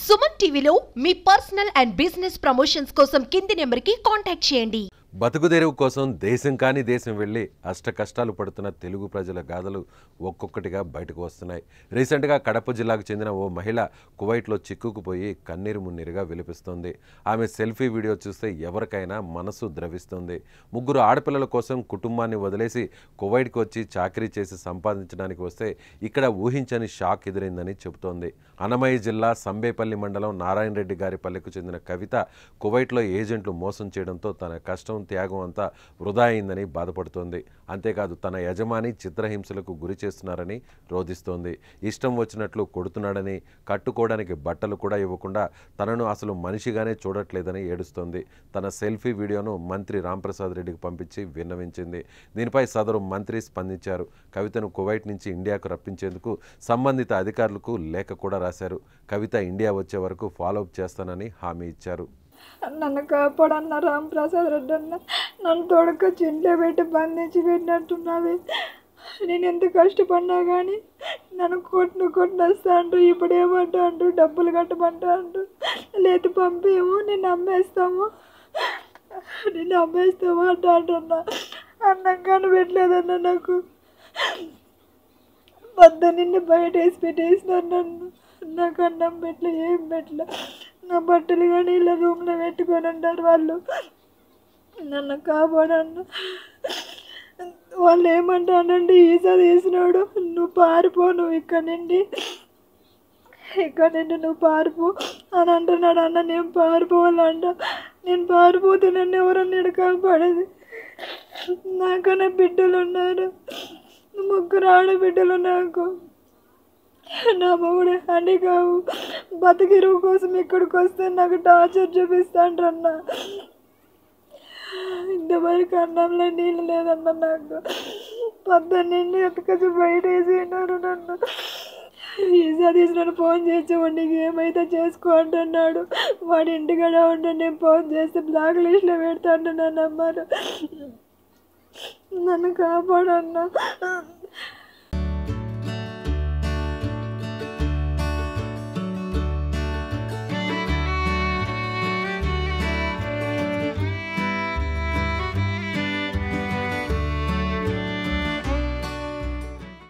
సుమన్ టీవీలో మీ personal and business promotions కోసం కింది నెంబర్కి కాంటాక్ట్ చేయండి. బతుకుదెరువు కోసం దేశం కాని దేశం వెళ్ళి అష్ట కష్టాలు పడుతున్న తెలుగు ప్రజల గాథలు ఒక్కొక్కటిగా బయటకు వస్తున్నాయి. రీసెంట్గా కడప జిల్లాకు చెందిన ఓ మహిళ కువైట్లో చిక్కుకుపోయి కన్నీరు మున్నీరుగా విలపిస్తోంది. ఆమె సెల్ఫీ వీడియో చూస్తే ఎవరికైనా మనసు ద్రవిస్తుంది. ముగ్గురు ఆడపిల్లల కోసం కుటుంబాన్ని వదిలేసి కువైట్కి వచ్చి చాకరీ చేసి సంపాదించడానికి వస్తే ఇక్కడ ఊహించని షాక్ ఎదురైందని చెబుతోంది. అన్నమయ్య జిల్లా సంబేపల్లి మండలం నారాయణ రెడ్డి గారి పల్లెకు చెందిన కవిత కువైట్లో ఏజెంట్లు మోసం చేయడంతో తన కష్టం త్యాగం అంతా వృధా అయిందని బాధపడుతోంది. అంతేకాదు తన యజమాని చిత్రహింసలకు గురి చేస్తున్నారని రోధిస్తోంది. ఇష్టం వచ్చినట్లు కొడుతున్నాడని, కట్టుకోవడానికి బట్టలు కూడా ఇవ్వకుండా తనను అసలు మనిషిగానే చూడట్లేదని ఏడుస్తోంది. తన సెల్ఫీ వీడియోను మంత్రి రాంప్రసాద్ రెడ్డికి పంపించి విన్నవించింది. దీనిపై సదరు మంత్రి స్పందించారు. కవితను కువైట్ నుంచి ఇండియాకు రప్పించేందుకు సంబంధిత అధికారులకు లేఖ కూడా రాశారు. కవిత ఇండియా వచ్చే వరకు ఫాలోఅప్ చేస్తానని హామీ ఇచ్చారు. నన్ను కాపాడన్న రాంప్రసాద్ రెడ్డి అన్న నన్ను తోడుకొచ్చి ఇంట్లో పెట్టి బంధించి పెట్టినట్టున్నది. నేను ఎంత కష్టపడినా కానీ నన్ను కొట్టినొస్తా అంటూ ఇప్పుడు ఏమంటా అంటూ డబ్బులు కట్టమంటా అంటూ లేదు పంపేమో నిన్ను అమ్మేస్తాము అంటా అంటున్నా. అన్నం కానీ పెట్టలేదన్న నాకు నిన్ను బయట వేసి పెట్టేసినారు. నన్ను నాకు అన్నం పెట్టలే, ఏం పెట్టలే. నా బట్టలు కానీ ఇలా రూమ్లో పెట్టుకొని ఉంటారు వాళ్ళు. నన్ను కాపాడన్న వాళ్ళు ఏమంటానండి, ఈసా తీసినాడు నువ్వు పారిపో, నువ్వు ఇక్కడ నుండి నువ్వు పారిపో అని అంటున్నాడు. అన్న నేను పారిపోవాలంట. నేను పారిపోతే నన్ను ఎవరన్నా కాపాడేది. నాకన్నా బిడ్డలు ఉన్నారు, ముగ్గురు ఆడబిడ్డలు. నాకు నా మొగుడు అని కావు బతికిరువు కోసం ఇక్కడికి వస్తే నాకు టార్చర్ చూపిస్తాండ్రన్న. ఇంతవరకు అన్నంలో నీళ్ళు లేదన్న. నాకు నిండి ఎత్తుకొచ్చి బయట వేసినారు. నన్ను ఈసారి తీసినాడు. ఫోన్ చేసి నీకు ఏమైతే చేసుకో అంటున్నాడు. వాడి ఇంటికాడ ఉంటే నేను ఫోన్ చేస్తే బ్లాక్ లిస్ట్లో పెడతా అంటున్నాను. అమ్మారు నన్ను కాపాడన్నా.